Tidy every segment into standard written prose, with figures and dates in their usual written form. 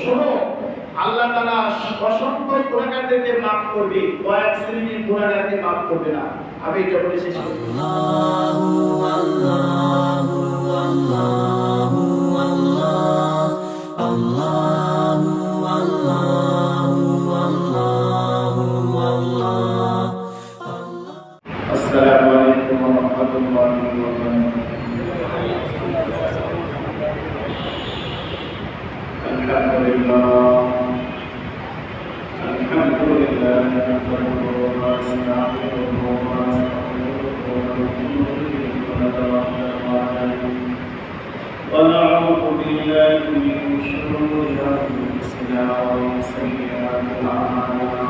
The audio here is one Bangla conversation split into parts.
শোনো, আল্লাহ তাআলা অসংখ্য গুনাহগারদেরকে মাফ করবে, কয়েক শ্রেণীর গুনাহগারকে মাফ করবে না। আমি এটা বলে শেষ করব। আল্লাহু আল্লাহু আল্লাহু আল্লাহ আল্লাহু আল্লাহু আল্লাহু আল্লাহ। আসসালামু আলাইকুম ওয়া রাহমাতুল্লাহি ওয়া বারাকাতুহু। আলহামদুলিল্লাহ নাহমাদুহু ওয়া নাস্তাঈনুহু ওয়া নাস্তাগফিরুহু ওয়া না'উযু বিল্লাহি মিন শুরুরি আনফুসিনা ওয়া মিন সাইয়্যাতি আ'মালিনা।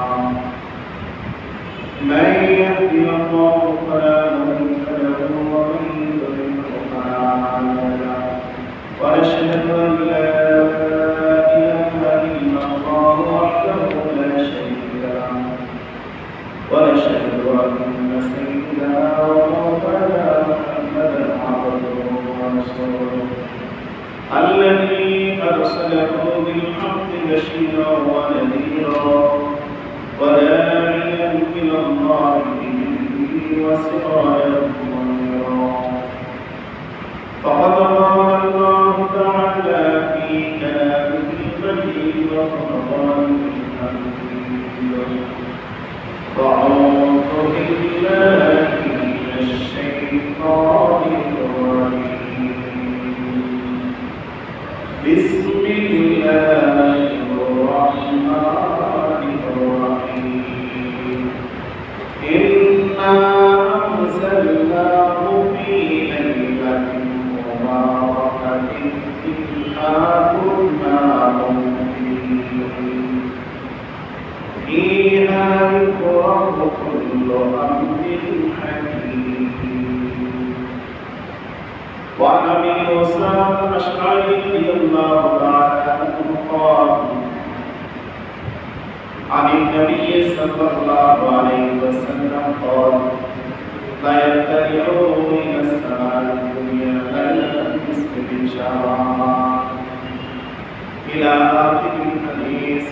মান yahdihillahu fala mudilla lahu wa man yudlil fala hadiya lahu. Wa ashhadu an la ونشهد أن سيدنا ومولانا محمدا عبده ورسوله الذي أرسله بالحق بشيرا ونذيرا وداعيا إلى الله بإذنه وسراجا منيرا. فقد قال الله تعالى في كلامه المجيد وفرقانه الحميد. فأعوذ بالله من الشيطان الرجيم. بسم الله الرحمن الرحيم. إنا أنزلناه في ليلة مباركة إنا كنا منذرين فيها يفرق كل أمر حكيم. وعن أبي موسى الأشعري رضي الله تعالى عنه قال عن النبي صلى الله عليه وسلم قال لا يطلع إلى السماء الدنيا ليلة النصف من شعبان إلى آخر الحديث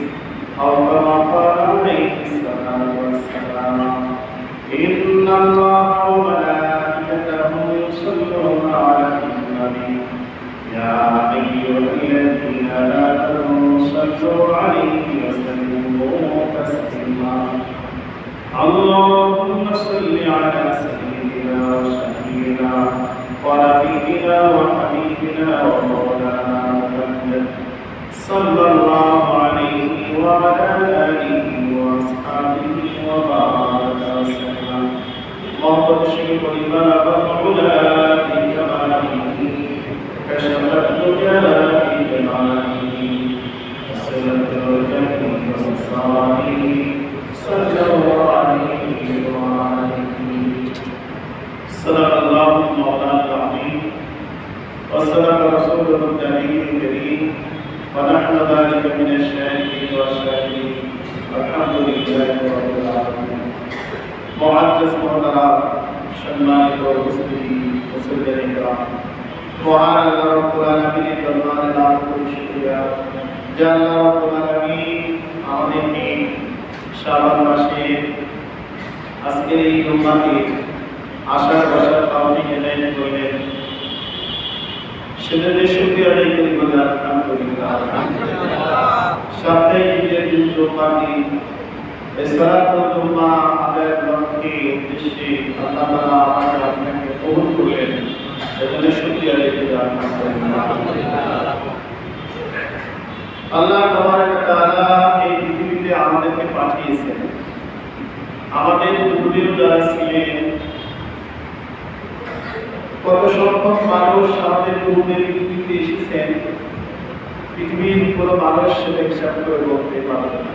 أو كما قال عليه الصلاة والسلام. إن الله وملائكته يصلون على النبي يا أيها الذين آمنوا صلوا عليه وسلموا تسليما. اللهم صل على سيدنا وشفيعنا ونبينا وحبيبنا ومولانا محمد صلى الله عليه وعلى آله وأصحابه وبارك وسلم. اللهم اشرف لباب العلا بكماله كشف الدجى بجماله وسلت الجنة وصاله صلى الله عليه وآله. صدق الله مولانا العظيم وصدق رسوله النبي الكريم ونحن ذلك من الشاهدين والشاكرين. الحمد لله رب العالمين. معزز محترم সম্মানিত উপস্থিতি মুসলিম ইকরাম, মহান আল্লাহ রাব্বুল আলামিনের দরবারে লাখ কোটি শুকরিয়া যে আল্লাহ রাব্বুল আলামিন আমাদেরকে শাবান মাসে আজকের এই জুমাতে আসার বসার তৌফিক এনায়েত করলেন। সেজন্য শুকরিয়া আদায় করি বলে আলহামদুলিল্লাহ। সাথে ঈদের দিন জুমার দিন এই সালাতুল জুমা আদায়ের লক্ষ্যে উদ্দেশ্যে আল্লাহ তাআলা আমাকে আপনাকে কবুল করলেন। সেজন্য শুকরিয়া আদায় করি আলহামদুলিল্লাহ। আল্লাহ তাবারক ওয়া তাআলা এই পৃথিবীতে আমাদেরকে পাঠিয়েছেন। আমাদের পূর্বেও যারা ছিলেন, কত সংখ্যক মানুষ আমাদের পূর্বের পৃথিবীতে এসেছেন, পৃথিবীর কোনো মানুষ সেটা হিসাব করে বলতে পারবে না।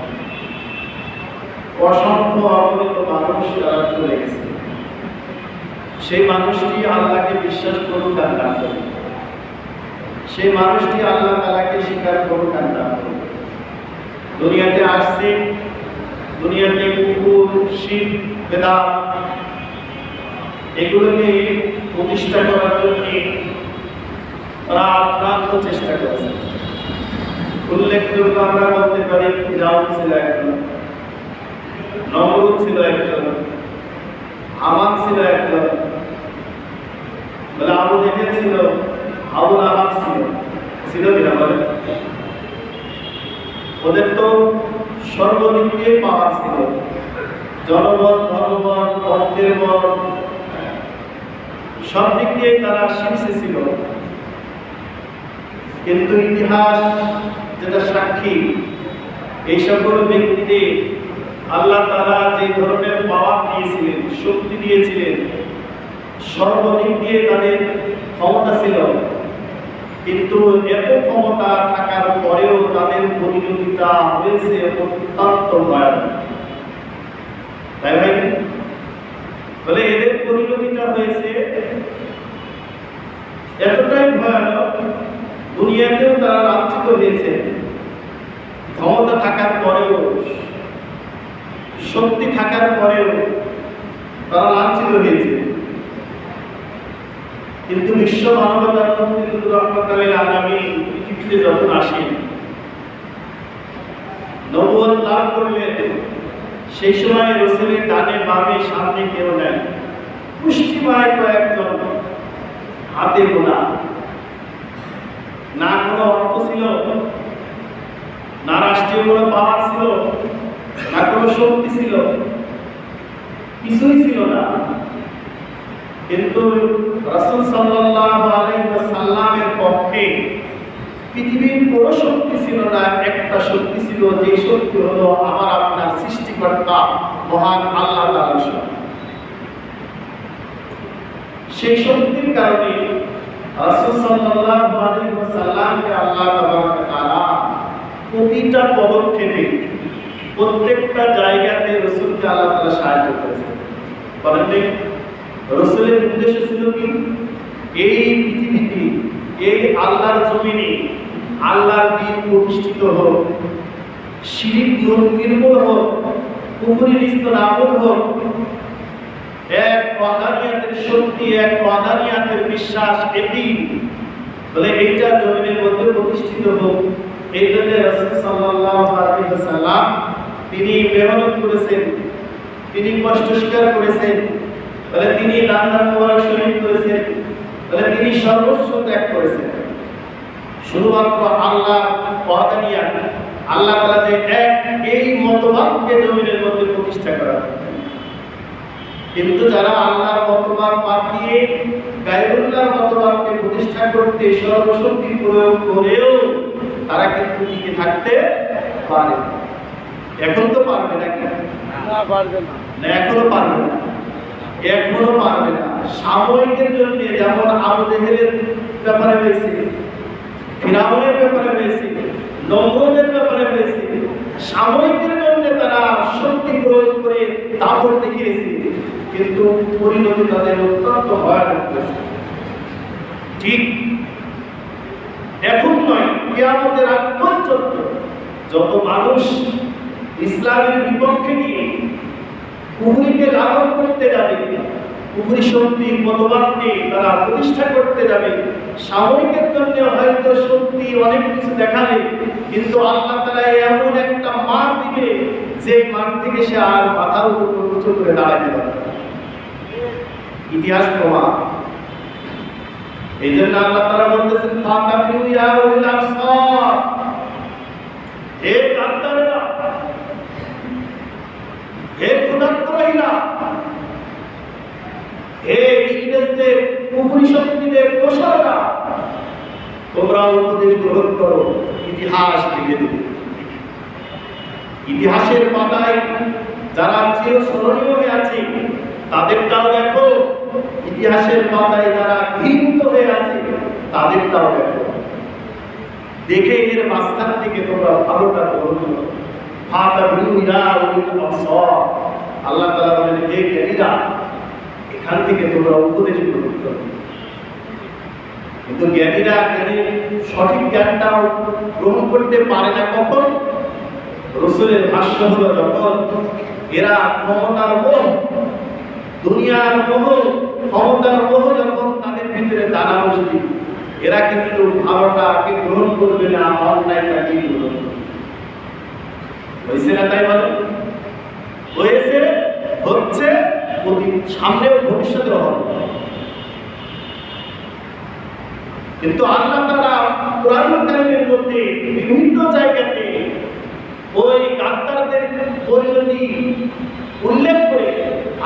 অসংখ্য অগণিত মানুষ যারা চলে গেছে, সেই মানুষটি আল্লাহকে বিশ্বাস করুক আর না করুক, সেই মানুষটি আল্লাহ তাআলাকে স্বীকার করুক আর না করুক, দুনিয়াতে আসছে, দুনিয়াতে কুফর, শিরক, বেদাত এগুলোকে প্রতিষ্ঠা করার জন্য তারা আপ্রান্ত চেষ্টা করেছে। উল্লেখযোগ্য আমরা বলতে পারি ফিরাউন ছিল একজন, নমরুদ ছিল একজন, হামান ছিল একজন, বলে আবু জেহেল ছিল, আবু লাহাব ছিল কিনা বলে? ওদের তো সর্বদিক দিয়ে পাওয়ার ছিল, জনবল, ধর্মবল, অর্থের বল, সব দিক দিয়ে তারা শীর্ষে ছিল। কিন্তু ইতিহাস যেটা সাক্ষী, এই সকল ব্যক্তিদের আল্লাহ তাআলা যে ধরনের পাওয়ার দিয়েছিলেন, শক্তি দিয়েছিলেন, সর্বদিক দিয়ে তাদের ক্ষমতা ছিল, কিন্তু এত ক্ষমতা থাকার পরেও তাদের পরিণতিটা হয়েছে অত্যন্ত ভয়ানক। তাই ভাই বলে এদের পরিণতিটা হয়েছে এতটাই ভয়ানক, দুনিয়াতেও তারা লাঞ্ছিত হয়েছে। ক্ষমতা থাকার পরেও, শক্তি থাকার পরেও তারা লাঞ্ছিত হয়েছে। কিন্তু বিশ্ব মানবতার রহমতুল আলামিন পৃথিবীতে যখন আসেন, নবুয়ত লাভ করলেন, সেই সময় রাসূলের ডানে বামে সামনে কেউ নেই, পুষ্টিময় কয়েকজন, হাতে গোনা, না কোনো অর্থ ছিল, না রাষ্ট্রীয় কোনো পাওয়ার ছিল, না কোনো শক্তি ছিল, কিছুই ছিল না। কিন্তু রাসূল সাল্লাল্লাহু আলাইহি ওয়াসাল্লামের পক্ষে পৃথিবীর কোনো শক্তি ছিল না, একটা শক্তি ছিল, যে শক্তি হলো আমার আপনার সৃষ্টিকর্তা মহান আল্লাহ তাআলার শক্তি। সেই শক্তির কারণে রাসূল সাল্লাল্লাহু আলাইহি ওয়াসাল্লামকে আল্লাহ তাআলা প্রতিটা পদক্ষেপে, প্রত্যেকটা জায়গাতে রাসূলকে আল্লাহ তাআলা সাহায্য করেছেন। বলেন ঠিক, রাসূলের উদ্দেশ্য ছিল কি? এই পৃথিবীতে, এই আল্লাহর জমিনে আল্লাহর দ্বীন প্রতিষ্ঠিত হোক, শিরক নির্মূল হোক, কুফরি নাবুদ হোক, এক ওয়াহদানিয়াতের শক্তি, এক ওয়াহদানিয়াতের বিশ্বাস, এটি বলে এইটা জমিনের মধ্যে প্রতিষ্ঠিত হোক। এই জন্য রাসূল সাল্লাল্লাহু আলাইহি ওয়াসাল্লাম তিনি মেহনত করেছেন, তিনি কষ্ট স্বীকার করেছেন, বলে তিনি দান মোবারক শহীদ করেছেন, বলে তিনি সর্বস্ব ত্যাগ করেছেন শুধুমাত্র আল্লাহর ওয়াহদানিয়াত, আল্লাহ তাআলা যে এক, এই মতবাদকে জমিনের মধ্যে প্রতিষ্ঠা করা। কিন্তু যারা আল্লাহর মতবাদ বাদ দিয়ে গায়রুল্লাহর মতবাদকে প্রতিষ্ঠা করতে সর্বশক্তি প্রয়োগ করেও তারা কিন্তু টিকে থাকতে পারে। এখন তো পারবে নাকি? না, পারবে না। এখনো পারবে না, এখনো পারবে না। সাময়িকের জন্য যেমন আবু জেহেলের ব্যাপারে হয়েছে, ফিরাউনের ব্যাপারে হয়েছে, নমরুদের ব্যাপারে হয়েছে, সাময়িকের জন্য তারা শক্তি প্রয়োগ করে দাপট দেখিয়েছে, কিন্তু পরিণতি তাদের অত্যন্ত ভয়ানক হয়েছে। ঠিক এখন নয়, কিয়ামতের আগ পর্যন্ত যত মানুষ ইসলামের বিপক্ষে গিয়ে কুফরিকে লালন করতে যাবে, কুফরি শক্তি মতবাদকে তারা প্রতিষ্ঠা করতে যাবে, সাময়িকের জন্য হয়তো শক্তি অনেক কিছু দেখাবে, কিন্তু আল্লাহ তাআলা এমন একটা মার দিবে যে মার থেকে সে আর মাথার উপর উঁচু করে দাঁড়াতে পারবে না। ইতিহাস প্রমাণ। এই জন্য আল্লাহ তাআলা বলতেছেন, ফাতাবিউ ইয়া উলিল আবসার, হে কান্তারেরা, হে ক্ষুধার্তরা, হে ইংরেজদের, কুফরি শক্তিদের প্রসাররা, তোমরা উপদেশ গ্রহণ করো, ইতিহাস লিখে দেবে। ইতিহাসের পাতায় যারা চিরস্মরণীয় হয়ে আছে তাদেরটাও দেখো, ইতিহাসের পাতায় যারা ঘৃণিত হয়ে আছে তাদেরটাও দেখো। দেখে এর মাঝখান থেকে তোমরা ভালোটা গ্রহণ করো। আল্লাহ তাআলা বলেন, হে জ্ঞানীরা, এখান থেকে তোমরা উপদেশ গ্রহণ করো। কিন্তু জ্ঞানীরা সঠিক জ্ঞানটাও গ্রহণ করতে পারে না। কখন? রাসূলের ভাষ্য হলো যখন এরা ক্ষমতার মোহ, দুনিয়ার মোহ, ক্ষমতার মোহ যখন তাদের ভিতরে দানা বসবে, এরা কিন্তু ভালোটাকে গ্রহণ করবে না, অন্যায়টাকে গ্রহণ করবে। হয়েছে না তাই বলো? হয়েছে, হচ্ছে, সামনেও ভবিষ্যতেও হবে। কিন্তু আল্লাহ তাআলা কোরআন কারীমের মধ্যে বিভিন্ন জায়গাতে ওই গাদ্দারদের পরিণতি উল্লেখ করে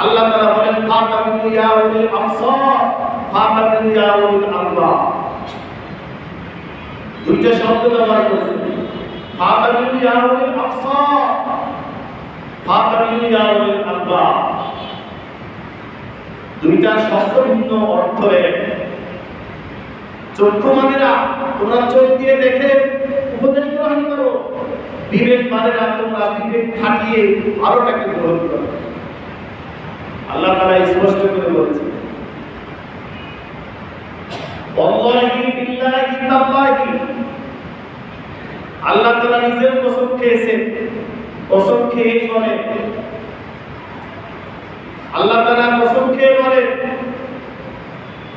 আল্লাহ তাআলা বলেন ফাতাবিলু ইয়া উলিল আবসার ফাতাবিলু ইয়া উলিল আলবাব। দুইটা শব্দ ব্যবহার করেছেন, ফাতাবিলু ইয়া উলিল আবসার ফাতাবিলু ইয়া উলিল আলবাব। দুইটা শব্দ ভিন্ন অর্থ এক। চক্ষুমানেরা তোমরা চোখ দিয়ে দেখে উপদেশ গ্রহণ করো, বিবেকমানেরা তোমরা বিবেক খাটিয়ে আলোটাকে গ্রহণ করো। আল্লাহ তাআলা স্পষ্ট করে বলেছেন, ওয়াল্লাহি বিল্লাহি তাআলাহি, আল্লাহ তাআলা নিজের কসম খেয়েছেন। কসম খেয়ে বলে, আল্লাহ তাআলা কসম খেয়ে বলে,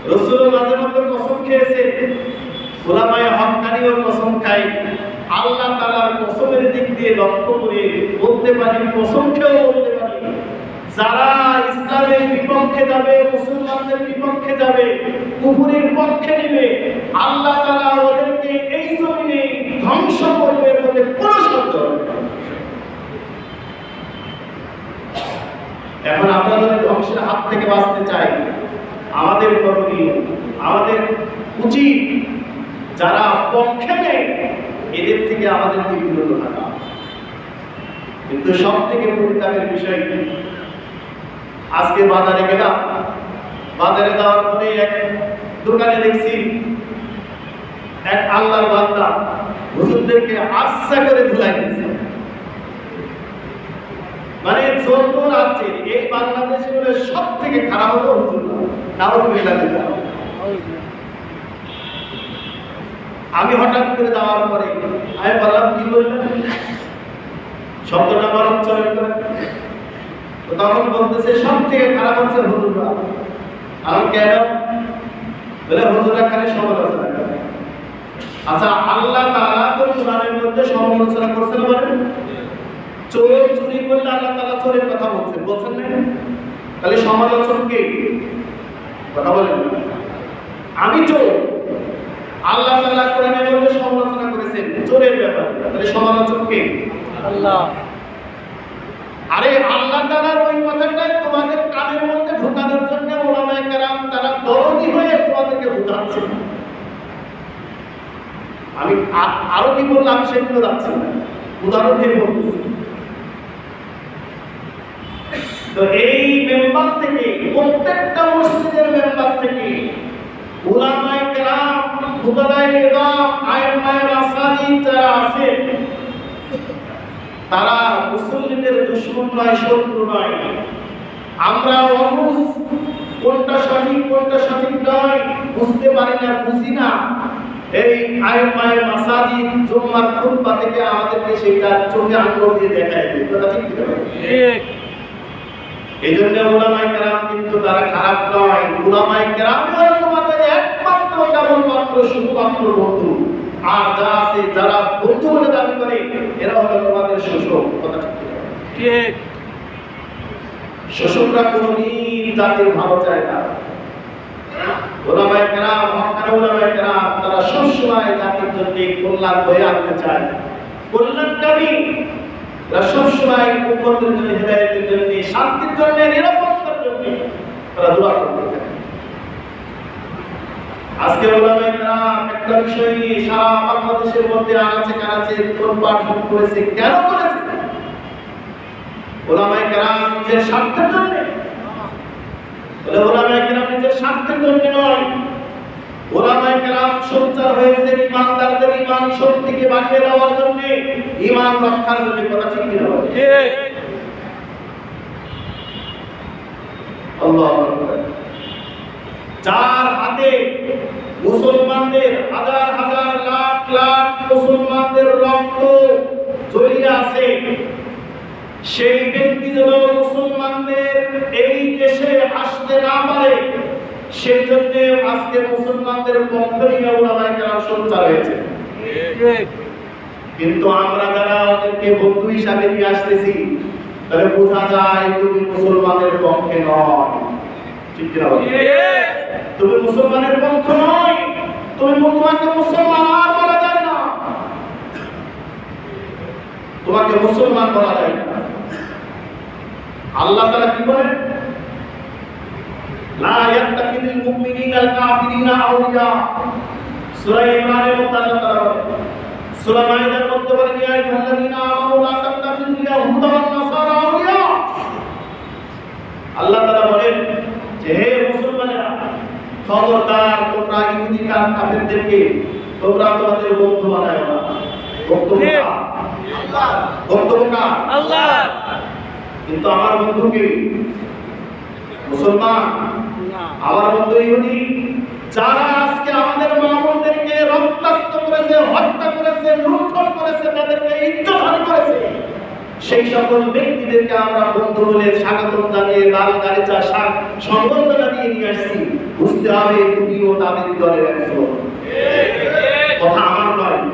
রাসূল মাঝে মধ্যে কসম খেয়েছে, উলামায়ে হক্কানিও কসম খায়। আল্লাহ তাআলার কসমের দিক দিয়ে লক্ষ্য করে বলতে পারি, কসম খেয়েও বলতে পারি, যারা ইসলামের বিপক্ষে যাবে, মুসলমানদের বিপক্ষে যাবে, কুফরের পক্ষে নেবে, আল্লাহ তাআলা ওদেরকে এই জমিনে ধ্বংস করবে বলে কোনো শব্দ হবে না। এখন আমরা যদি ধ্বংসের হাত থেকে বাঁচতে চাই, আমাদের করণীয়, আমাদের উচিত যারা পক্ষে নেই এদের থেকে আমাদেরকে বিরত থাকা। কিন্তু সব থেকে পরিতাপের বিষয়, আজকে বাজারে গেলাম, বাজারে যাওয়ার পরে এক দোকানে দেখছি এক আল্লাহর বান্দা হুজুরদেরকে আচ্ছা করে ধুলাই দিচ্ছে। মানে যত রাজ্যের এই বাংলাদেশে বলে সব থেকে খারাপ হলো হুজুররা। আমি হঠাৎ করে যাওয়ার পরে আমি বললাম, কি বললেন? শব্দটা আমার উচ্চারণ করে। তখন বলতেছে সব থেকে খারাপ হচ্ছে হুজুররা। আমি কেন? বলে হুজুররা খালি সমালোচনা করে। আচ্ছা, আল্লাহ তাআলা তো কোরআনের মধ্যে সমালোচনা করছেন বলেন? চোর চুরি করলে আল্লাহ তাআলা চোরের কথা বলছেন, বলছেন না? তাহলে সমালোচক কে? কথা বলেন। আমি চোর, আল্লাহ তাআলা কোরআনের মধ্যে সমালোচনা করেছেন চোরের ব্যাপারে, তাহলে সমালোচক কে? আল্লাহ। আরে আল্লাহ তাআলার ওই কথাটাই তোমাদের কানের মধ্যে ঢোকানোর জন্য উলামায়ে কেরাম তারা দরদি হয়ে তোমাদেরকে বোঝাচ্ছে। আমি আরো কি বললাম সেগুলো যাচ্ছে না, উদাহরণ দিয়ে বলতেছি। তো এই মেম্বার থেকে, প্রত্যেকটা মসজিদের মেম্বার থেকে উলামায়ে কেরাম, ফুকাহায়ে ইসলাম, আইম্মায়ে মাসাজিদ যারা আছে, তারা মুসলিমদের দুশমন নয়, শত্রু নয়। আমরা অবুঝ, কোনটা সঠিক কোনটা সঠিক নয় বুঝতে পারি না, বুঝি না। এই আইম্মায়ে মাসাজিদ জুম্মার খুতবা থেকে আমাদেরকে সেটা চোখে আঙ্গুল দিয়ে দেখায় দেয়। কথা ঠিক কি? ঠিক। এই জন্য উলামায়ে কেরাম কিন্তু তারা খারাপ নয়। উলামায়ে কেরাম তোমাদের একমাত্র কেবলমাত্র শুধুমাত্র বন্ধু। আর যা আছে যারা বন্ধু বলে দাবি করে এরা হলো তোমাদের শোষক। কথা ঠিক। শোষকরা কোনদিন জাতির ভালো চায় না। উলামায়ে কেরাম, হক্কানি উলামায়ে কেরাম তারা সবসময় জাতির জন্য কল্যাণ বয়ে আনতে চায়, কল্যাণকামী। তারা সবসময় উম্মতের জন্য, হিদায়াতের জন্য, শান্তির জন্য, নিরাপত্তার জন্য তারা দোয়া করতে থাকে। আজকে উলামায়ে কেরাম একটা বিষয় নিয়ে সারা বাংলাদেশের মধ্যে আনাচে কানাচে তোলপাড় শুরু করেছে। কেন করেছে? উলামায়ে কেরাম নিজের স্বার্থের জন্য। বলে উলামায়ে কেরাম নিজের স্বার্থের জন্য নয়, উলামায়ে কেরাম সোচ্চার হয়েছে ইমানদারদের ঈমান শক্তিকে বাড়িয়ে দেওয়ার জন্য, ঈমান রক্ষার জন্য। কথা ঠিক কি না? ঠিক। আল্লাহু আকবার। যার হাতে মুসলমানদের হাজার হাজার লাখ লাখ মুসলমানদের রক্ত জড়িয়ে আছে, সেই ব্যক্তি যেন মুসলমানদের এই দেশে আসতে না পারে, সেই জন্য আজকে মুসলমানদের পক্ষ নিয়ে ওলামায়ে কেরাম সোচ্চার হয়েছে। কিন্তু আমরা যারা ওদেরকে বন্ধু হিসাবে নিয়ে আসতেছি, তাহলে বোঝা যায় তুমি মুসলমানের পক্ষে নয়। ঠিক কিনা বলো? তুমি মুসলমানের পক্ষ নয়, তোমাকে মুসলমান আর বলা যায় না, তোমাকে মুসলমান বলা যায় না। আল্লাহ তাআলা কি বলেন? লা ইয়াত্তাখিযুল মুমিনুনা আল কাফিরিনা আউলিয়া। সূরা ইমরানের মধ্যে আল্লাহ তাআলা বলেন, সূরা মাইদার মধ্যে বলেন, ইয়া আইয়ুহাল্লাযীনা আমানু লা তাত্তাখিযুল ইয়াহুদা ওয়ান নাসারা আউলিয়া। আল্লাহ তাআলা বলেন যে হে মুসলমানেরা, খবরদার তোমরা ইহুদি কাফেরদেরকে তোমরা তোমাদের বন্ধু বানায় না। বন্ধু আল্লাহ। কিন্তু আমার বন্ধু কি? মুসলমান। আমার বন্ধু ইহুদি, যারা আজকে আমাদের মা-বোনদেরকে রক্তাক্ত করেছে, হত্যা করেছে, লুণ্ঠন করেছে, তাদেরকে ইজ্জতহানি করেছে, সেই সকল ব্যক্তিদেরকে আমরা বন্ধু বলে স্বাগতম জানিয়ে লাল গালিচা সংবর্ধনা দিয়ে নিয়ে আসছি। বুঝতে হবে তুমিও তাদের দলের একজন। কথা আমার নয়,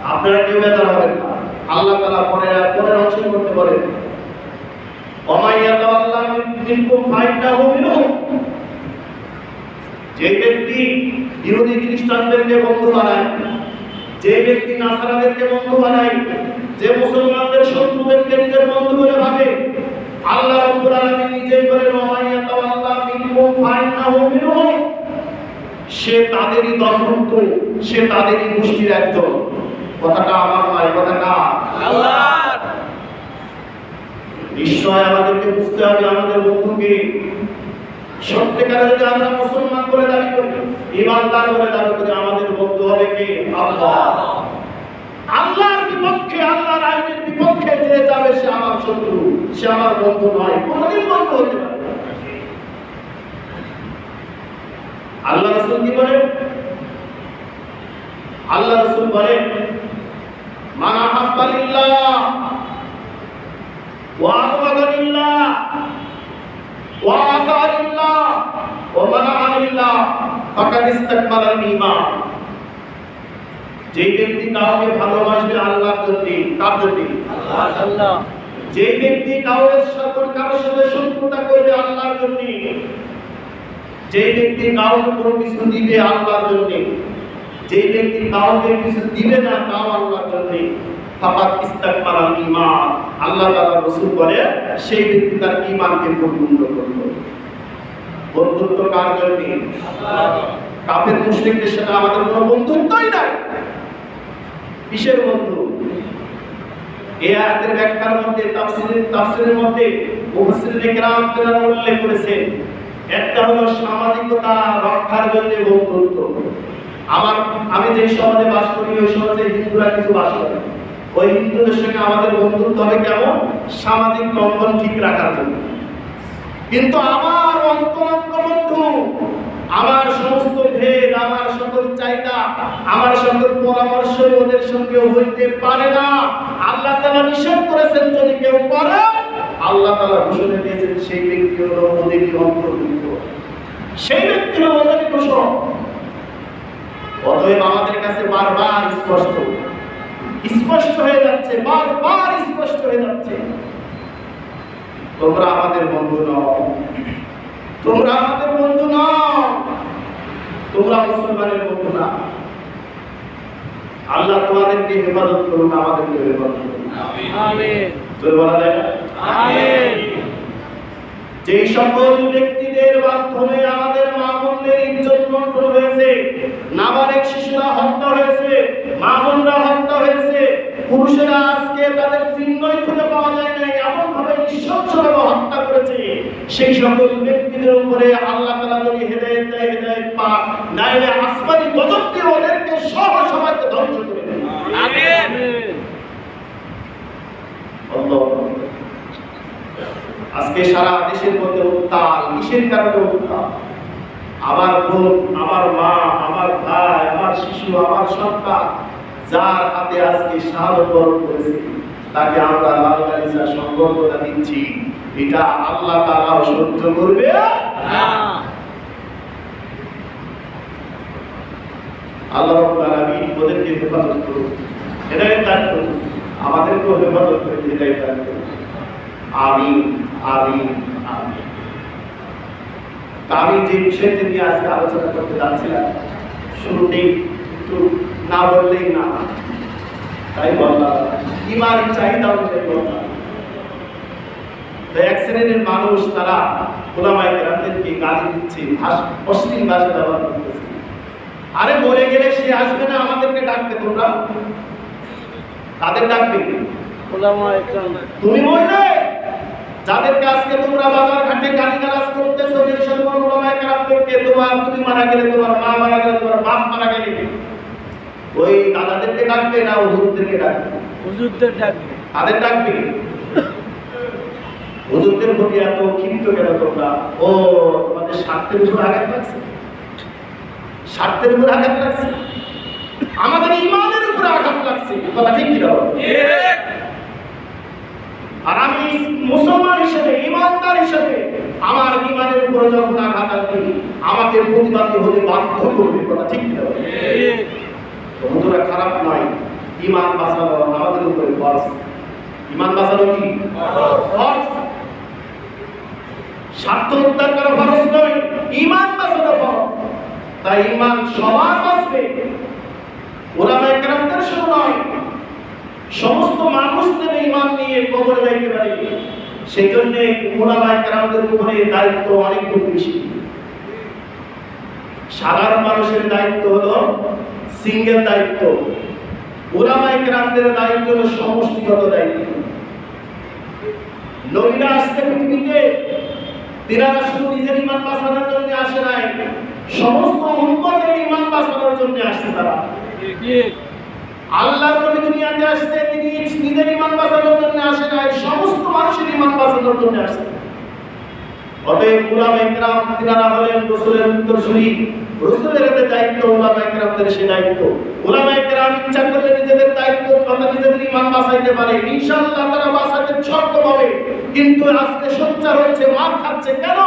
আপনারা কেউ বেজার হবেন না। আল্লাহ তাআলা পরের অংশের মধ্যে বলেন, যে ব্যক্তি ইহুদি খ্রিস্টানদেরকে বন্ধু বানায়, যে ব্যক্তি নাসারাদেরকে বন্ধু বানায়, যে মুসলমানদের শত্রুদেরকে নিজের বন্ধু বলে ভাবে, আল্লাহ রাব্বুল আলামিন নিজেই বলেন, সে তাদেরই দলভুক্ত, সে তাদেরই গোষ্ঠীর একজন। কথাটা আমার নয়, কথাটা আল্লাহর। নিশ্চয় আমাদেরকে বুঝতে হবে আমাদের বন্ধুকে। সত্যিকারে যদি আমরা মুসলমান বলে দাবি করি, ঈমানদার বলে দাবি করি, আমাদের বন্ধু হবে কে? আল্লাহ। আল্লাহর বিপক্ষে, আল্লাহর আইনের বিপক্ষে যে যাবে সে আমার শত্রু, সে আমার বন্ধু নয়, কোনদিন বন্ধু হতে পারে না। আল্লাহ রাসূল কি বলেন? আল্লাহ রাসূল বলেন, মান আহাব্বা লিল্লাহ ওয়া আবগাদা লিল্লাহ ওয়া আতা লিল্লাহ ওয়া মানাআ লিল্লাহ ফাকাদ ইসতাকমালাল ঈমান। যে ব্যক্তি কাউকে ভালোবাসবে আল্লাহর জন্য, তার জন্য আল্লাহ। যে ব্যক্তি কারোর সাথে শত্রুতা করবে আল্লাহর জন্য, যে ব্যক্তি কাউকে কোনো কিছু দিবে আল্লাহর জন্য, যে ব্যক্তি কাউকে কিছু দিবে না তাও আল্লাহর জন্য, ফাকাদ ইসতাকমালাল ঈমান। আল্লাহ তাআলা রাসূল বলে সেই ব্যক্তি তার ঈমানকে পূর্ণ করলো। বন্ধুত্ব কার জন্য? আল্লাহ। কাফের মুশরিকদের সাথে আমাদের কোনো বন্ধুত্বই নাই। কিসের বন্ধু? এই আয়াতের ব্যাখ্যার মধ্যে তাফসীরের মধ্যে মুফাসসিরিনে কেরাম উল্লেখ করেছেন, একটা হলো সামাজিকতা রক্ষার জন্য বন্ধুত্ব। আমি যে সমাজে বাস করি, ওই সমাজে হিন্দুরা কিছু বাস করে, ওই হিন্দুদের সঙ্গে আমাদের বন্ধুত্ব হবে কেমন? সামাজিক বন্ধন ঠিক রাখার জন্য। কিন্তু আমার অন্তরঙ্গ বন্ধু, আমার সমস্ত ভেদ, আমার সকল চাহিদা, আমার সকল পরামর্শ ওদের সঙ্গে হইতে পারে না। আল্লাহ তাআলা নিষেধ করেছেন যদি কেউ করে, আল্লাহ তাআলা ঘোষণা দিয়েছেন সেই ব্যক্তি হলো ওদেরই অন্তর্ভুক্ত, সেই ব্যক্তি হলো ওদেরই দোষর। অতএব আমাদের কাছে বারবার স্পষ্ট হয়ে যাচ্ছে, বারবার স্পষ্ট হয়ে যাচ্ছে, তোমরা আমাদের বন্ধু নও, তোমরা আমাদের বন্ধু নও, তোমরা মুসলমানের বন্ধু না। আল্লাহ তোমাদেরকে হেফাজত করুন, আমাদেরকে হেফাজত করুন। আমিন। জোরে বলা যায় না? আমিন। যেই সকল ব্যক্তিদের মাধ্যমে আমাদের মা-বোনদের ইজ্জত লুণ্ঠন হয়েছে, নাবালিগ শিশুরা হত্যা হয়েছে, মা-বোনরা হত্যা হয়েছে, পুরুষেরা আজকে তাদের চিহ্নই খুঁজে পাওয়া যায় না, এমন ভাবে নৃশংসভাবে হত্যা করেছে, সেই সকল ব্যক্তিদের উপরে আল্লাহ তাআলা যদি হেদায়েত দেয়, হেদায়েত পাক, নাইলে আসমানি গজব দিয়ে ওদেরকে সহ সমাজকে ধ্বংস করে দেয়। আমিন। আল্লাহ। আজকে সারা দেশের মধ্যে উত্তাল, কিসের কারণে উত্তাল? আমার বোন, আমার মা, আমার ভাই, আমার শিশু, আমার সন্তান যার হাতে আজকে শাহাদত বরণ করেছে, তাকে আমরা লাল গালিচা সংবর্ধনা দিচ্ছি, এটা আল্লাহ তাআলা সহ্য করবে না। আল্লাহ রাব্বুল আলামিন ওদেরকে হেফাজত করুন, হেদায়েত দান করুন, আমাদেরকেও হেফাজত করে হেদায়েত দান করুন। আমিন আমিন আমিন। আমি যে বিষয়টি নিয়ে আজকে আলোচনা করতে যাচ্ছিলাম, শুরুতেই একটু না বললেই না, তাই বললাম ইমান চাহিদা অনুযায়ী বললাম। এক শ্রেণীর মানুষ তারা ওলামায়ে কেরামদেরকে গালি দিচ্ছে, অশ্লীল ভাষা ব্যবহার করতেছে। আরে মরে গেলে সে আসবে না, আমাদেরকে ডাকবে, তোমরা তাদের ডাকবে। তুমি বললে যাদেরকে আজকে তোমরা বাজার ঘাটে গালিগালাজ করতেছো, যে সকল ওলামায়ে কেরামদেরকে, তুমি মারা গেলে, তোমার মা মারা গেলে, তোমার বাপ মারা গেলে, ওই দাদাদেরকে ডাকবে না হুজুরদেরকে ডাকবে? হুজুরদের ডাকবে। তাদের ডাকবে। হুজুরদের প্রতি এত ক্ষিপ্ত কেন তোমরা? ও তোমাদের স্বার্থের উপর আঘাত লাগছে, স্বার্থের উপর আঘাত লাগছে, আমাদের ইমানের উপর আঘাত লাগছে। কথা ঠিক কি? আর আমি মুসলমান হিসেবে, ইমানদার হিসেবে আমার ইমানের উপর যখন আঘাত আসবে, আমাকে প্রতিবাদী হতে বাধ্য করবে। কথা ঠিক কি? হুজুরা খারাপ নয়, ইমান বাঁচানো আমাদের উপরে ফরজ। ইমান বাঁচানো কি ফরজ? স্বার্থ উদ্ধার করা ফরজ নয়, ইমান বাঁচানো ফরজ। তাই ইমান সবার বাঁচবে, ওলামায়ে কেরামদের শুধু নয়, সমস্ত মানুষদের ইমান নিয়ে কবরে যাইতে পারে। সেই জন্য ওলামায়ে কেরামদের উপরে দায়িত্ব অনেক বেশি। সাধারণ মানুষের দায়িত্ব হলো সিঙ্গেল দায়িত্ব, ওলামায়ে কেরামদের দায়িত্ব হলো সমষ্টিগত দায়িত্ব। নবীরা আসতে পৃথিবীতে, তিনারা শুধু নিজের ইমান বাঁচানোর জন্য আসে নাই, সমস্ত উম্মতের ইমান বাঁচানোর জন্য আসছে। তারা আল্লাহর নবী দুনিয়াতে আসতে তিনি নিজের ইমান বাঁচানোর জন্য আসে নাই, সমস্ত মানুষের ইমান বাঁচানোর জন্য আসছে। অতএব ওলামায়ে কেরাম তিনারা হলেন রাসূলের উত্তরসূরি, রাসূলের দায়িত্ব ওলামায়ে কেরামদের সে দায়িত্ব। ওলামায়ে কেরাম ইচ্ছা করলে নিজেদের দায়িত্ব কথা নিজেদের ইমান বাঁচাইতে পারে, ইনশাআল্লাহ তারা বাঁচাতে শর্ত পাবে। কিন্তু আজকে সোচ্চার হচ্ছে, মার খাচ্ছে কেন?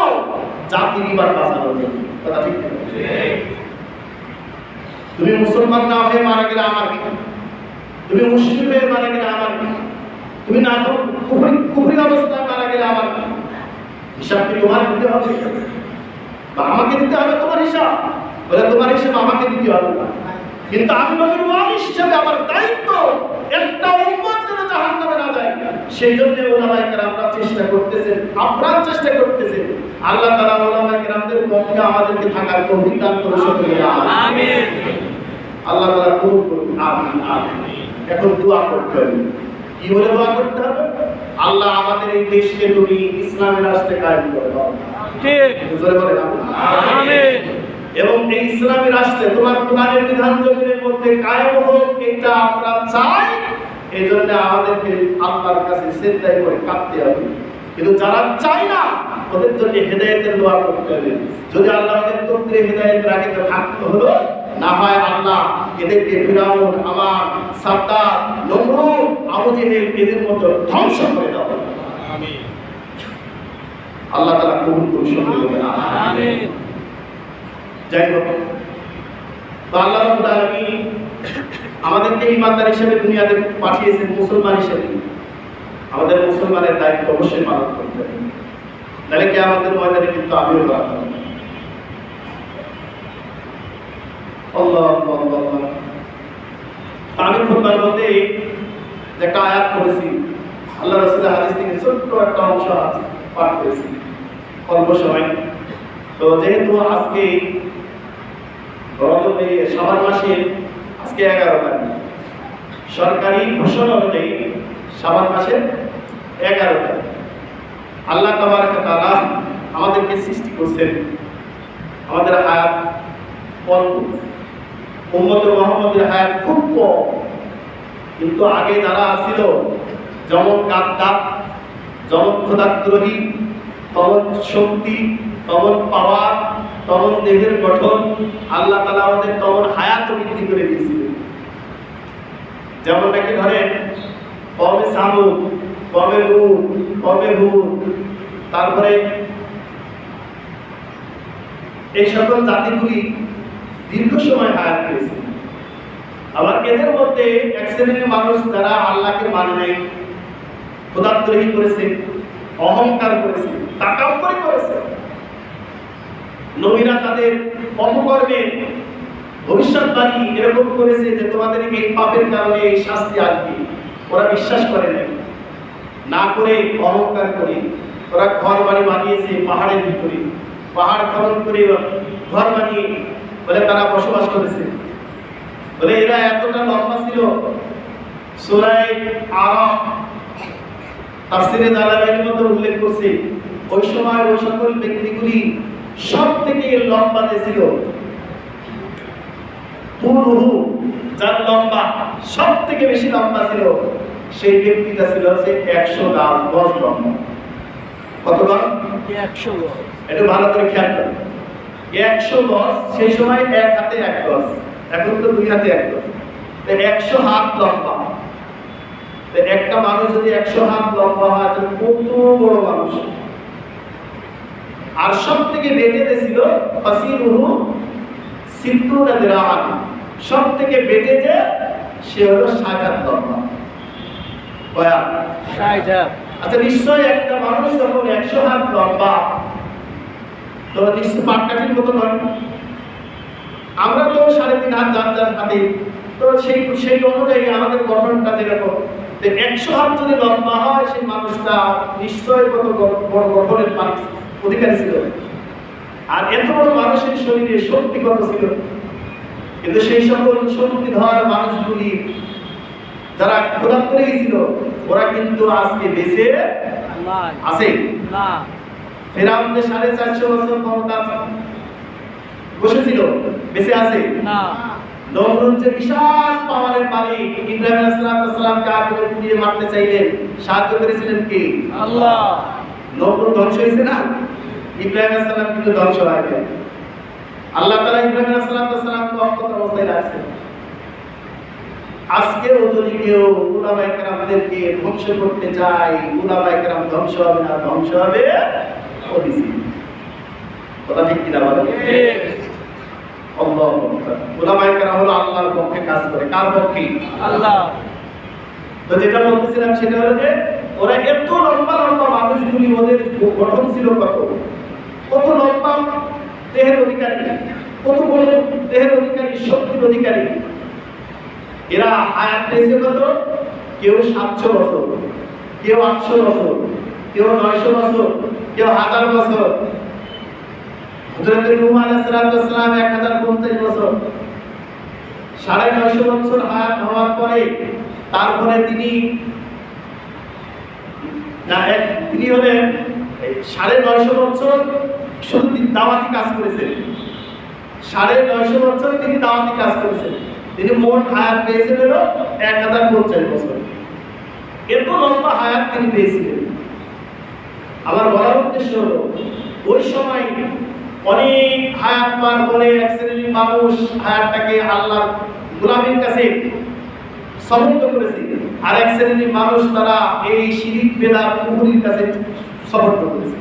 জাতির ইমান বাঁচানোর জন্য। কথা ঠিক? তুমি মুসলমান না হয়ে মারা গেলে আমার কি? তুমি মুসলিম হয়ে মারা গেলে আমার কি? তুমি না কুফরি অবস্থায় মারা গেলে আমার কি? হিসাব কি তোমার দিতে হবে বা আমাকে দিতে হবে? তোমার হিসাব বলে তোমার হিসাব আমাকে দিতে হবে না, কিন্তু আমি নবীর ওয়ারিস হিসেবে আমার দায়িত্ব একটা উম্মত যেন জাহান্নামে না যায়। সেই জন্য ওলামায়ে কেরামরা চেষ্টা করতেছেন, আপ্রাণ চেষ্টা করতেছেন। আল্লাহ তাআলা ওলামায়ে কেরামদের পক্ষে আমাদেরকে থাকার তৌফিক দান করুন। সকলে আমিন। আল্লাহ তাআলা কবুল করুন। আমিন আমিন। এখন দোয়া করতে হবে। কি বলে দোয়া করতে হবে? আল্লাহ আমাদের এই দেশকে তুমি ইসলামের রাষ্ট্রে কায়েম করে দাও। ঠিক জোরে বলেন আমিন। এবং এই ইসলামী রাষ্ট্রে তোমার কোরআনের বিধান জমিনের মধ্যে কায়েম হোক, এটা আমরা চাই। এই জন্য আমাদেরকে আল্লাহর কাছে সিজদায় করে কাঁদতে হবে। কিন্তু যারা চায় না, ওদের জন্য হেদায়েতের দোয়া করতে হবে। যদি আল্লাহর তকদিরে হেদায়েত রাখে তো থাকতে হলো, না হয় আল্লাহ এদেরকে ফিরাউন, হামান, সাদ্দাত, নমরুদ, আবু জেহেল এদের মতো ধ্বংস করে দাও। আমিন। আল্লাহ তাআলা কবুল করুন। সকলে আমিন। যাই হোক, তো আল্লাহ রাব্বুল আলামিন আমাদেরকে ইমানদার হিসেবে দুনিয়াতে পাঠিয়েছেন, মুসলমান হিসেবে। আমাদের মুসলমানের দায়িত্ব অবশ্যই পালন করতে হবে, নাহলে কিয়ামতের ময়দানে কিন্তু আমিও করা হবে। আল্লাহ আল্লাহ। আমি খুতবার মধ্যে একটা আয়াত পড়েছি, আল্লাহ রাসূলের হাদিস থেকে ছোট্ট একটা অংশ পাঠ করেছি অল্প সময়। তো যেহেতু আজকে রজবে শাবান মাসের আজকে 11 তারিখ, সরকারি ঘোষণা অনুযায়ী শাবান মাসের 11 তারিখ আল্লাহ তাবারক ওয়া তাআলা আমাদেরকে সৃষ্টি করছেন। আমাদের হায়াত অল্প, উম্মতে মুহাম্মাদের হায়াত খুব কম। কিন্তু আগে যারা ছিল, যেমন গাদ্দার, যেমন খোদাদ্রোহী, তেমন শক্তি, তেমন পাওয়ার, তেমন দেহের গঠন, আল্লাহ তাআলা আমাদের তেমন হায়াত বৃদ্ধি করে দিয়েছিলেন। যেমন নাকি ধরেন কওমে সামুদ, কওমে লূত, কওমে হুদ, তারপরে এই সকল জাতিগুলি দীর্ঘ সময় হায়াত পেয়েছে। আবার এদের মধ্যে এক শ্রেণীর মানুষ যারা আল্লাহকে মানে নাই, খোদাদ্রোহী করেছে, অহংকার করেছে, তাকাব্বুরি করেছে। নবীরা তাদের অপকর্মে ভবিষ্যৎবাণী এরকম করেছে যে তোমাদের এই পাপের কারণে এই শাস্তি আসবে। ওরা বিশ্বাস করে নাই, না করে অহংকার করে ওরা ঘর বাড়ি বানিয়েছে পাহাড়ের ভিতরে, পাহাড় খনন করে ঘর বানিয়ে বলে তারা বসবাস করেছে। বলে এরা এতটা লম্বা ছিল, সূরা আরাফ তাফসীরে জালালাইনের মধ্যে উল্লেখ করছে ওই সময় ওই সকল ব্যক্তিগুলি সব থেকে লম্বা ছিল। তুলহু যার লম্বা সব থেকে বেশি লম্বা ছিল সেই ব্যক্তিটা ছিল সে 100 গজ লম্বা। কত গজ? 100 গজ। একটু ভালো করে খেয়াল করুন, 100 গজ। সেই সময় এক হাতে 1 গজ, এখন তো 2 হাতে 1 গজ, 100 হাত লম্বা। একটা মানুষ যদি 100 হাত লম্বা হয় তাহলে কত বড় মানুষ। আর সব থেকে বেটে ছিল ফাসিলুহু সিত্তুনা দিরাআন, সব থেকে বেটে যে সে হলো 60 হাত লম্বা। কয়া 60 হাত। আচ্ছা, নিশ্চয় একটা মানুষ যখন 100 হাত লম্বা তো নিশ্চয় পাটকাঠির মতো নয়। আমরা তো 3.5 হাত যার যার হাতে, তো সেই অনুযায়ী আমাদের গঠনটা যেরকম, 100 হাত যদি লম্বা হয় সেই মানুষটা নিশ্চয় কত বড় গঠনের অধিকারী ছিল। আর এত বড় মানুষের শরীরে শক্তি কত ছিল। কিন্তু সেই সকল শক্তিধর মানুষগুলি যারা খোদাত করে গেছিল ওরা কিন্তু আজকে বেঁচে আছে না। ফেরাউন যে 450 বছর ক্ষমতা বসেছিল বেঁচে আছে না। নমরুদ যে বিশাল পাওয়ারের মালিক, ইব্রাহিম আলাইহিস সালামকে আগুনে পুড়িয়ে মারতে চাইলেন, সাহায্য করেছিলেন কে? আল্লাহ। নমরুদ ধ্বংস হয়েছে না, ইব্রাহিম আলাইহিস সালাম কিন্তু ধ্বংস হয়নি। আল্লাহ তাআলা ইব্রাহিম আলাইহিস সালামকে অক্ষত অবস্থায় রাখছেন। আজকেও যদি কেউ উলামায়ে কেরামদেরকে ধ্বংস করতে চায়, উলামায়ে কেরাম ধ্বংস হবে না, ধ্বংস হবে ওদিসি। কথা ঠিক কিনা বলেন? ঠিক। আল্লাহু আকবার। উলামায়ে কেরাম হলো আল্লাহর পক্ষে কাজ করে। কার পক্ষে? আল্লাহ। তো যেটা বলতেছিলাম সেটা হলো যে ওরা এত লম্বা লম্বা মানুষগুলি, ওদের গঠন ছিল কত লম্বা দেহের অধিকারী, কত বড় দেহের অধিকারী, শক্তির অধিকারী। এরা হায়াত পেয়েছে কত? কেউ 700 বছর, কেউ 800 বছর, কেউ 900 বছর, কেউ 1000 বছর। হযরত নূহ আলাইহিস সালাম 1050 বছর, 950 বছর হায়াত হওয়ার পরে তারপরে তিনি হলেন 950 বছর শুধু দাওয়াতি কাজ করেছেন। 950 বছর তিনি দাওয়াতি কাজ করেছেন। তিনি মোট হায়াত পেয়েছেন হলো 1050 বছর। এত লম্বা হায়াত তিনি পেয়েছিলেন। আমার বলার উদ্দেশ্য হলো ওই সময় অনেক হায়াত পার করে এক শ্রেণীর মানুষ হায়াতটাকে আল্লাহর গোলামীর কাছে সমর্থ করেছে, আর এক শ্রেণীর মানুষ তারা এই শিরিক বেদাত কুফরির কাছে সমর্থ করেছে।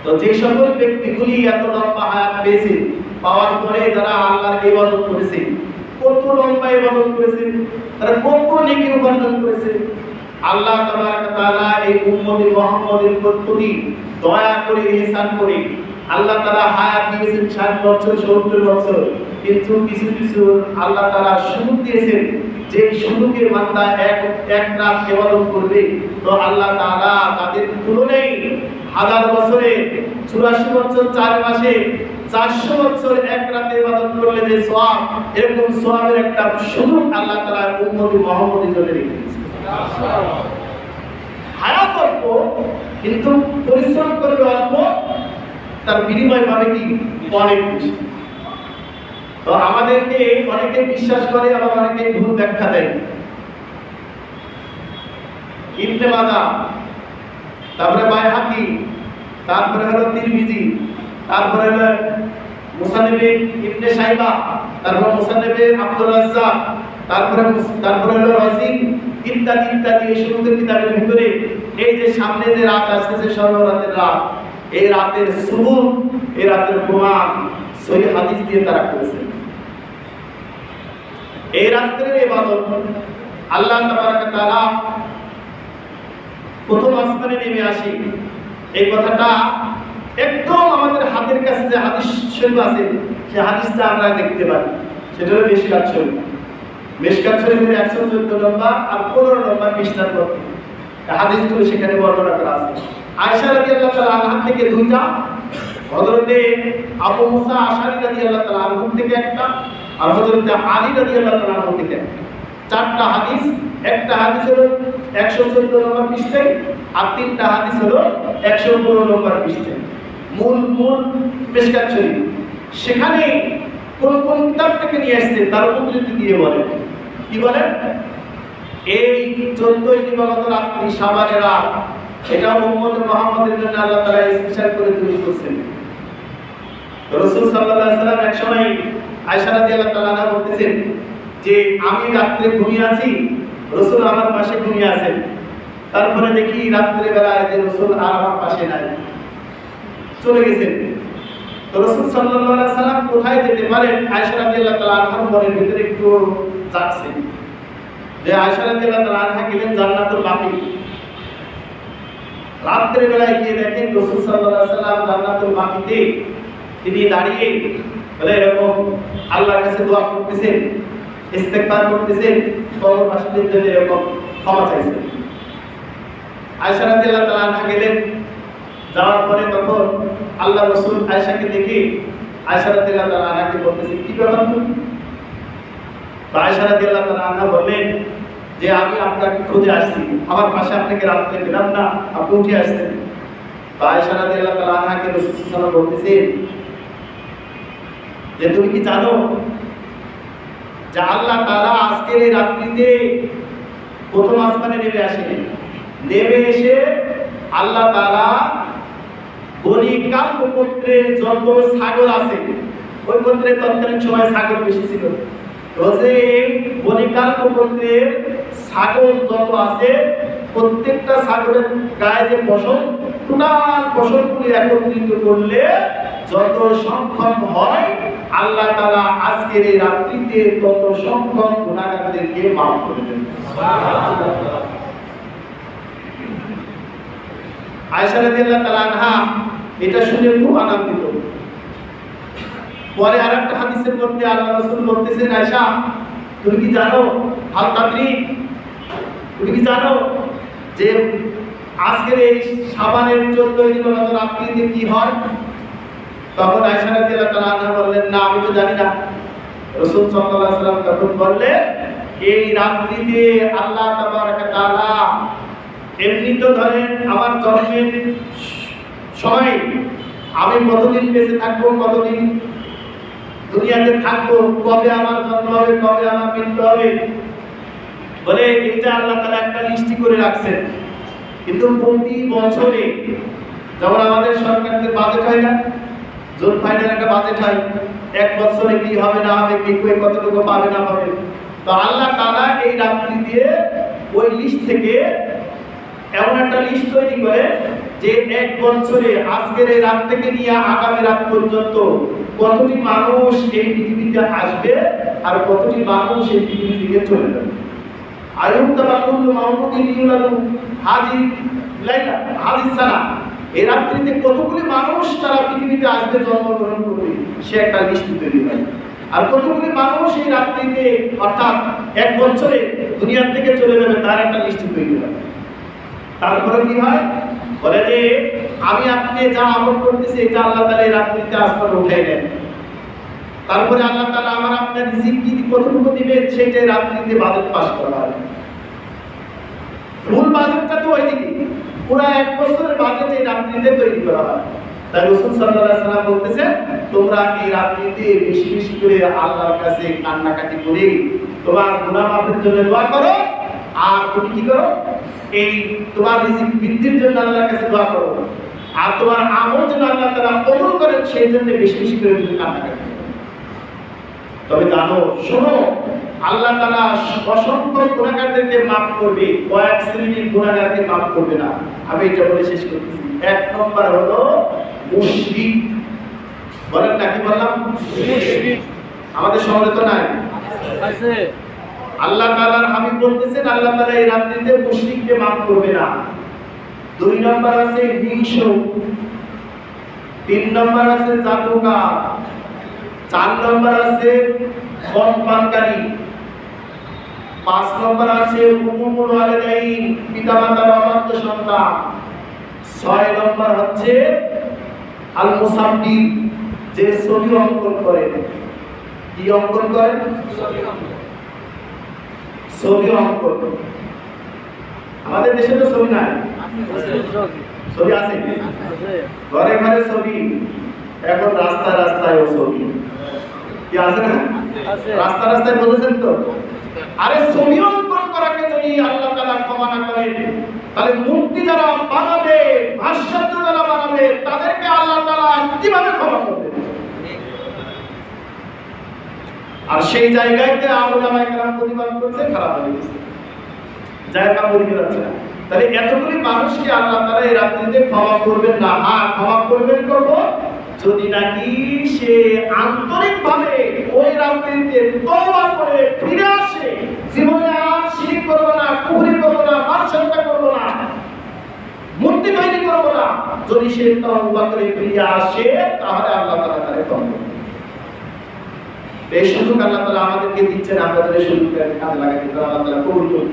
তো যে সকল ব্যক্তিগুলি এত লম্বা হায়াত পেয়েছে, পাওয়ার পরে যারা আল্লাহর ইবাদত করেছে, কত লম্বা ইবাদত করেছে, তারা কত নেকি উপার্জন করেছে, আল্লাহ তাআলা এই উম্মতে মুহাম্মাদের প্রতি দয়া করে ইহসান করে আল্লাহ তাআলা হায়াত দিয়েছেন 60 বছর 70 বছর। কিন্তু কিছু কিছু আল্লাহ তাআলা সুযোগ দিয়েছেন যে সুযোগে বান্দা এক রাত ইবাদত করবে, তো আল্লাহ তাআলা তাদের তুলনায় 1000 বছরে 84 বছর 4 মাসে 400 বছর এক রাতে ইবাদত করলে যে সওয়াব, এরকম সওয়াবের একটা সুযোগ আল্লাহ তাআলা উম্মতে মুহাম্মাদের জন্য রেখেছেন। হায়াত অল্প কিন্তু পরিশ্রম করবে অল্প, তার বিনিময় পাবে কি অনেক বেশি। তো আমাদেরকে অনেকে বিশ্বাস করে, আবার অনেকে ভুল ব্যাখ্যা দেয়। ইবনে মাজাহ, তারপরে বাইহাকি, তারপরে হলো তিরমিজি, তারপরে হলো মুসান্নিফে ইবনে শাইবা, তারপর মুসান্নিফে আব্দুর রাজ্জাক, তারপরে হলো রাজিক, ইত্যাদি ইত্যাদি। এই সমস্ত কিতাবের ভিতরে এই যে সামনে যে রাত আসতেছে, সর্বরাতের রাত, এই রাতের সুবুহ, এই রাতের প্রমাণ সহিহ হাদিস দিয়ে তারা করেছে। এই রাত্রের ইবাদত আল্লাহ তাবারক তাআলা প্রথম আসমানে নেমে আসি, এই কথাটা একদম আমাদের হাতের কাছে যে হাদিস শরীফ আছে সেই হাদিসটা আমরা দেখতে পাই, সেটা হলো মিশকাত শরীফ। মিশকাত শরীফের 114 নম্বর আর 15 নম্বর পৃষ্ঠার মধ্যে হাদিসগুলো সেখানে বর্ণনা করা আছে। আয়েশা রাদিয়াল্লাহু তাআলা আনহা থেকে দুইটা, হযরতে আবু মুসা আশআরী রাদিয়াল্লাহু তাআলা আনহু থেকে একটা, আর হযরতে আলী রাদিয়াল্লাহু তাআলা আনহু থেকে একটা। চারটা হাদিস, একটা হাদিস হলো 114 নম্বর পৃষ্ঠায়, আর তিনটা হাদিস হলো 115 নম্বর পৃষ্ঠায়। মূল মিশকাত শরীফ সেখানে কোন কোন কিতাব থেকে নিয়ে আসছে তার উদ্ধৃতি দিয়ে বলেন, কি বলেন? এই 14 দিবাগত রাত্রি শাবানের রাত, এটা উম্মত মুহাম্মাদের জন্য আল্লাহ তাআলা স্পেশাল করে তৈরি করেছেন। রাসূল সাল্লাল্লাহু আলাইহি ওয়াসাল্লাম এক সময় আয়েশা রাদিয়াল্লাহু তাআলা আনহা বলতেছেন যে আমি রাত্রে ঘুমিয়ে আছি, রাসূল আমার পাশে ঘুমিয়ে আছেন। তারপরে দেখি রাত্রে বেলায় যে রাসূল আর আমার পাশে নাই, চলে গেছেন। তো রাসূল সাল্লাল্লাহু আলাইহি ওয়াসাল্লাম কোথায় যেতে পারেন? আয়েশা রাদিয়াল্লাহু তাআলা আনহার মনের ভিতরে একটু জাগছে যে আয়েশা রাদিয়াল্লাহু তাআলা আনহা গেলেন জান্নাতুল বাকি। রাত্রে বেলায় গিয়ে দেখেন রাসূল সাল্লাল্লাহু আলাইহি ওয়াসাল্লাম জান্নাতুল বাকিতে তিনি দাঁড়িয়ে বলে এরকম আল্লাহর কাছে দোয়া করতেছেন, ইস্তেগফার করতেছেন, কবরবাসীদের জন্য এরকম ক্ষমা চাইছেন। আয়েশা রাদিয়াল্লাহু তাআলা আনহা গেলেন, যাওয়ার পরে তখন আল্লাহ রাসূল আয়েশাকে দেখে আয়েশা রাদিয়াল্লাহু তাআলা আনহাকে বলতেছে কি ব্যাপার তুমি? আয়েশা রাদিয়াল্লাহু তাআলা আনহা বললেন যে আমি আপনাকে খুঁজে আসছি, আমার পাশে আপনাকে রাত্রে পেলাম না, আপনি উঠে আসছেন। আয়েশা রাদিয়াল্লাহু তাআলা আনহাকে রাসূল সাল্লাল্লাহু আলাইহি ওয়াসাল্লাম বলতেছেন যে তুমি কি জানো যে আল্লাহ তাআলা আজকের এই রাত্রিতে প্রথম আসমানে নেমে আসেন, নেমে এসে আল্লাহ তাআলা বনি কাব গোত্রের যত ছাগল আছে, ওই গোত্রের তৎকালীন সময় ছাগল বেশি ছিল, বলছে বনি কাব গোত্রের ছাগল যত আছে প্রত্যেকটা ছাগলের গায়ে যে পশম, টোটাল পশমগুলি একত্রিত করলে যত সংখ্যক হয় আল্লাহ তাআলা আজকের এই রাত্রিতে তত সংখ্যক গুনাহগারদেরকে মাফ করে দেন। সুবহানাল্লাহ। আয়েশা রাদিয়াল্লাহু তাআলা আনহা এটা শুনে খুব আনন্দিত। পরে আরেকটা হাদিসের মধ্যে আল্লাহ রাসূল বলতেছেন, আয়েশা তুমি কি জানো, হাল তাদরি, তুমি কি জানো যে আজকের এই শাবানের 14 দিন রাত্রিতে কি হয়? তখন আয়েশা রাদিয়াল্লাহু তাআলা আনহা বললেন, না আমি তো জানি না। রাসূল সাল্লাল্লাহু আলাইহি ওয়াসাল্লাম তখন বললেন, এই রাত্রিতে আল্লাহ তাবারক তাআলা এমনি তো ধরেন আমার জন্মের সময় আমি কতদিন বেঁচে থাকবো, কতদিন দুনিয়াতে থাকবো, কবে আমার জন্ম হবে, কবে আমার মৃত্যু হবে, বলে এটা আল্লাহ তাআলা একটা লিস্টি করে রাখছেন। কিন্তু প্রতি বছরে যখন আমাদের সরকারের বাজেট হয় না, জুন ফাইনাল একটা বাজেট হয়, এক বছরে কি হবে না হবে, কি কতটুকু পাবে না পাবে, তো আল্লাহ তাআলা এই রাত্রি দিয়ে ওই লিস্ট থেকে এমন একটা লিস্ট তৈরি করে যে এক বছরে আজকের এই রাত থেকে নিয়ে আগামী রাত পর্যন্ত কতটি মানুষ এই পৃথিবীতে আসবে আর কতটি মানুষ এই পৃথিবী থেকে চলে যাবে। আয়ুব তাবাকুল মাউতুন ইউলাদু হাজি লাইলা হাজি সানা, এই রাত্রিতে কতগুলি মানুষ তারা পৃথিবীতে আসবে, জন্মগ্রহণ করবে, সে একটা লিস্ট তৈরি হয়। আর কতগুলি মানুষ এই রাত্রিতে অর্থাৎ এক বছরে দুনিয়া থেকে চলে যাবে, তার একটা লিস্ট তৈরি হয়। তারপরে কি হয়, বলে যে আমি আপনি যা আমল করতেছি এটা আল্লাহ তাআলা এই রাত্রিতে আসমানে উঠাই দেন। তারপরে আল্লাহ তাআলা আমার আপনার রিজিক কি কতটুকু দিবেন সেটাই রাত্রিতে বাজেট পাস করা হয়। মূল বাজেটটা তো ওইদিকে, পুরো এক বছরের বাজেট এই রাত্রিতে তৈরি করা হয়। তাই রাসূল সাল্লাল্লাহু আলাইহি ওয়াসাল্লাম বলতেছেন, তোমরা এই রাত্রিতে বেশি বেশি করে আল্লাহর কাছে কান্নাকাটি করে তোমার গুনাহ মাফের জন্য দোয়া করো, আর তুমি কি করো, এই তোমার রিজিক বৃদ্ধির জন্য আল্লাহর কাছে দোয়া করো, আর তোমার আমল যেন আল্লাহ তাআলা কবুল করেন সেই জন্য বেশি বেশি করে তুমি কান্নাকাটি করো। তবে জানো, শোনো, আল্লাহ তাআলা অসংখ্য গুনাহগারদেরকে মাফ করবে, কয়েক শ্রেণীর গুনাহগারকে মাফ করবে না। আমি এটা বলে শেষ করতেছি। এক নম্বর হলো মুশরিক। বলেন না, কি বললাম? মুশরিক। আমাদের সমাজে তো নাই, আছে। আল্লাহ তাআলার হাবিব বলতেছেন আল্লাহ তাআলা এই রাত্রিতে মুশরিককে maaf করবে না। 2 নম্বর আছে হিংসু, 3 নম্বর আছে জাদুকার, 4 নম্বর আছে মদ পানকারী, 5 নম্বর আছে হুকুমুল ওয়ালিদাইন, পিতামাতার অবাধ্য সন্তান, 6 নম্বর হচ্ছে আল মুসাব্বির, যে ছবি অঙ্কন করে। কি অঙ্কন করে? ছবি অঙ্কন। আমাদের দেশে তো ছবি নাই, ছবি আছে ঘরে ঘরে ছবি, এখন রাস্তায় রাস্তায় ছবি। কি আছে না? রাস্তা রাস্তায় বলেছেন তো। আরে ছবি অঙ্কন করাকে যদি আল্লাহ তাআলা ক্ষমা না করেন, তাহলে মূর্তি যারা বানাবে, ভাস্কর্য যারা বানাবে, তাদেরকে আল্লাহ তাআলা কিভাবে ক্ষমা করবেন? আর সেই জায়গাতে উলামায়ে কেরাম প্রতিবাদ করছে, খারাপ হয়ে গেছে, জায়গা বলতে যাচ্ছে না। তাহলে এতগুলি মানুষকে আল্লাহ তাআলা এই রাত্রিতে ক্ষমা করবেন না। হ্যাঁ, ক্ষমা করবেন কখন? যদি নাকি সে আন্তরিকভাবে ওই রাত্রিতে তওবা করে ফিরে আসে, জীবনে আর শিরক করবে না, কুফরি করবে না, মানসিকতা করবে না, মূর্তি তৈরি করবে না। যদি সে তওবা করে ফিরে আসে, তাহলে আল্লাহ তাআলা তাকে ক্ষমা করবেন। এই সুযোগ আল্লাহ তাআলা আমাদেরকে দিচ্ছেন, আমরা যদি সুযোগটাকে কাজে লাগাই, আল্লাহ তাআলা কবুল করুন।